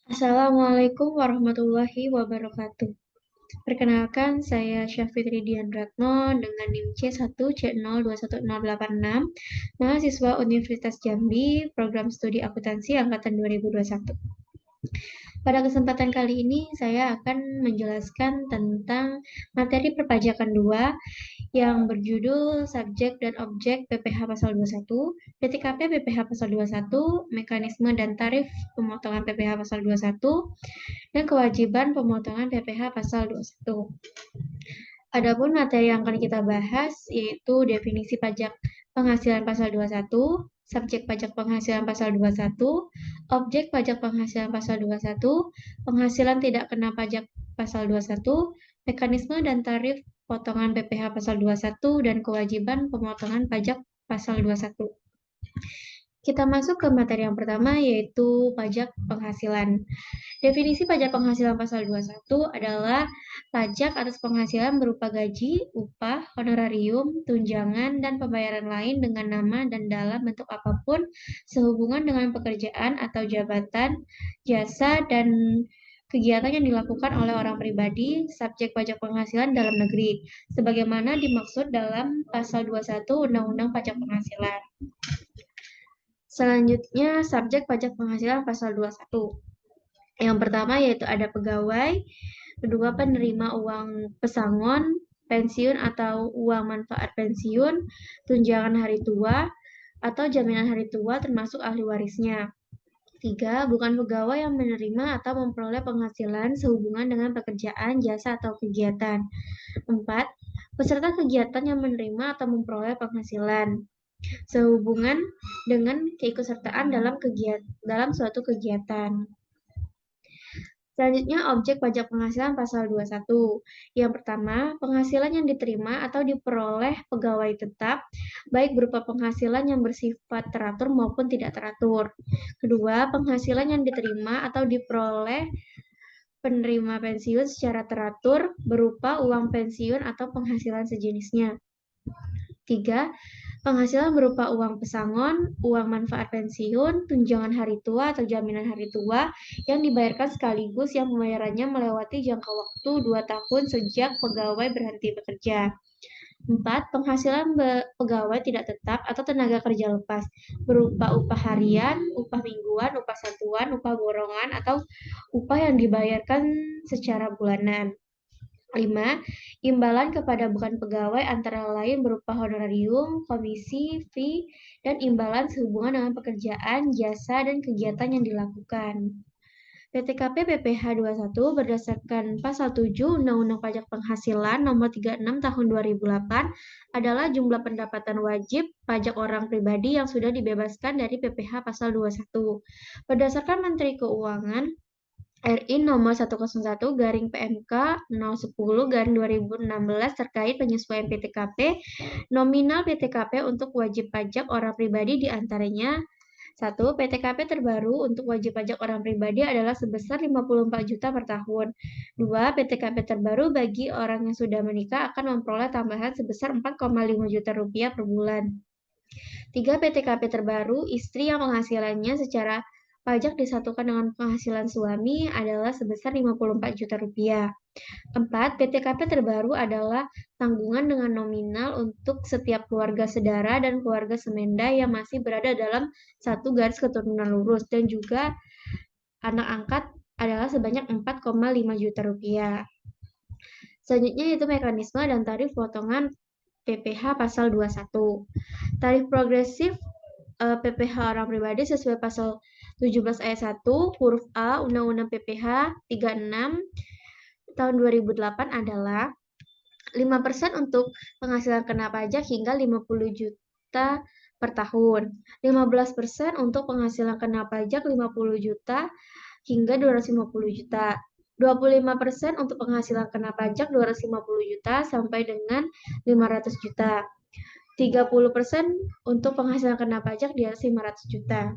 Assalamualaikum warahmatullahi wabarakatuh. Perkenalkan, saya Syafitri Dian Ratno dengan NIM C1C021086, mahasiswa Universitas Jambi, program studi akuntansi angkatan 2021. Pada kesempatan kali ini, saya akan menjelaskan tentang materi perpajakan 2 yang berjudul Subjek dan Objek PPh Pasal 21, PTKP PPh Pasal 21, Mekanisme dan Tarif Pemotongan PPh Pasal 21, dan kewajiban pemotongan PPh Pasal 21. Adapun materi yang akan kita bahas yaitu definisi pajak penghasilan Pasal 21, subjek pajak penghasilan Pasal 21, objek pajak penghasilan Pasal 21, penghasilan tidak kena pajak Pasal 21, mekanisme dan tarif potongan PPh Pasal 21, dan kewajiban pemotongan pajak Pasal 21. Kita masuk ke materi yang pertama yaitu pajak penghasilan. Definisi pajak penghasilan Pasal 21 adalah pajak atas penghasilan berupa gaji, upah, honorarium, tunjangan, dan pembayaran lain dengan nama dan dalam bentuk apapun sehubungan dengan pekerjaan atau jabatan, jasa, dan kegiatan yang dilakukan oleh orang pribadi, subjek pajak penghasilan dalam negeri, sebagaimana dimaksud dalam Pasal 21 Undang-Undang Pajak Penghasilan. Selanjutnya, subjek pajak penghasilan Pasal 21. Yang pertama yaitu ada pegawai, kedua penerima uang pesangon, pensiun atau uang manfaat pensiun, tunjangan hari tua, atau jaminan hari tua termasuk ahli warisnya. 3. Bukan pegawai yang menerima atau memperoleh penghasilan sehubungan dengan pekerjaan, jasa, atau kegiatan. 4. Peserta kegiatan yang menerima atau memperoleh penghasilan sehubungan dengan keikutsertaan dalam suatu kegiatan. Selanjutnya, objek pajak penghasilan Pasal 21. Yang pertama, penghasilan yang diterima atau diperoleh pegawai tetap, baik berupa penghasilan yang bersifat teratur maupun tidak teratur. Kedua, penghasilan yang diterima atau diperoleh penerima pensiun secara teratur, berupa uang pensiun atau penghasilan sejenisnya. 3. Penghasilan berupa uang pesangon, uang manfaat pensiun, tunjangan hari tua atau jaminan hari tua yang dibayarkan sekaligus yang pembayarannya melewati jangka waktu 2 tahun sejak pegawai berhenti bekerja. 4. Penghasilan pegawai tidak tetap atau tenaga kerja lepas berupa upah harian, upah mingguan, upah satuan, upah borongan, atau upah yang dibayarkan secara bulanan. 5. Imbalan kepada bukan pegawai antara lain berupa honorarium, komisi, fee, dan imbalan sehubungan dengan pekerjaan, jasa, dan kegiatan yang dilakukan. PTKP PPh 21 berdasarkan Pasal 7 Undang-Undang Pajak Penghasilan Nomor 36 Tahun 2008 adalah jumlah pendapatan wajib pajak orang pribadi yang sudah dibebaskan dari PPh Pasal 21. Berdasarkan Menteri Keuangan RI nomor 101/PMK 010/2016 terkait penyesuaian PTKP, nominal PTKP untuk wajib pajak orang pribadi diantaranya 1. PTKP terbaru untuk wajib pajak orang pribadi adalah sebesar 54 juta per tahun. 2. PTKP terbaru bagi orang yang sudah menikah akan memperoleh tambahan sebesar 4,5 juta rupiah per bulan. 3. PTKP terbaru, istri yang penghasilannya secara pajak disatukan dengan penghasilan suami adalah sebesar 54 juta rupiah. 4. PTKP terbaru adalah tanggungan dengan nominal untuk setiap keluarga sedara dan keluarga semenda yang masih berada dalam satu garis keturunan lurus dan juga anak angkat adalah sebanyak 4,5 juta rupiah. Selanjutnya yaitu mekanisme dan tarif potongan PPh Pasal 21. Tarif progresif PPh orang pribadi sesuai Pasal 17 ayat 1 huruf A Undang-Undang PPh 36 tahun 2008 adalah 5% untuk penghasilan kena pajak hingga 50 juta per tahun, 15% untuk penghasilan kena pajak 50 juta hingga 250 juta, 25% untuk penghasilan kena pajak 250 juta sampai dengan 500 juta, 30% untuk penghasilan kena pajak di atas 500 juta.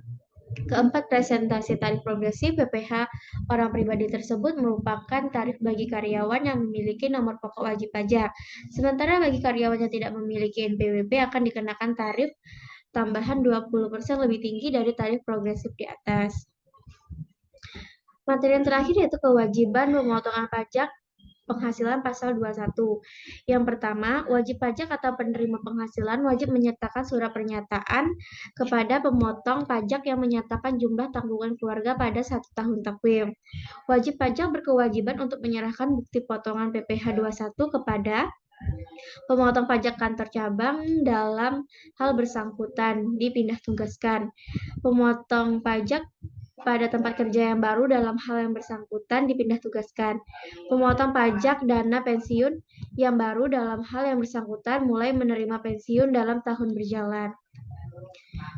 Keempat, presentasi tarif progresif PPh orang pribadi tersebut merupakan tarif bagi karyawan yang memiliki nomor pokok wajib pajak. Sementara bagi karyawan yang tidak memiliki NPWP akan dikenakan tarif tambahan 20% lebih tinggi dari tarif progresif di atas. Materi yang terakhir yaitu kewajiban pemotongan pajak penghasilan pasal 21. Yang pertama, wajib pajak atau penerima penghasilan wajib menyertakan surat pernyataan kepada pemotong pajak yang menyatakan jumlah tanggungan keluarga pada 1 tahun takwim. Wajib pajak berkewajiban untuk menyerahkan bukti potongan PPh 21 kepada pemotong pajak kantor cabang dalam hal bersangkutan dipindah tugaskan. Pemotong pajak pada tempat kerja yang baru dalam hal yang bersangkutan dipindah tugaskan. Pemotong pajak dana pensiun yang baru dalam hal yang bersangkutan mulai menerima pensiun dalam tahun berjalan.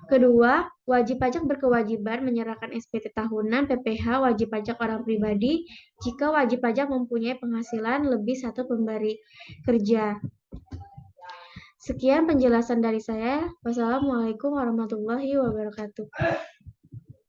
Kedua, wajib pajak berkewajiban menyerahkan SPT tahunan PPh wajib pajak orang pribadi jika wajib pajak mempunyai penghasilan lebih satu pemberi kerja. Sekian penjelasan dari saya. Wassalamualaikum warahmatullahi wabarakatuh.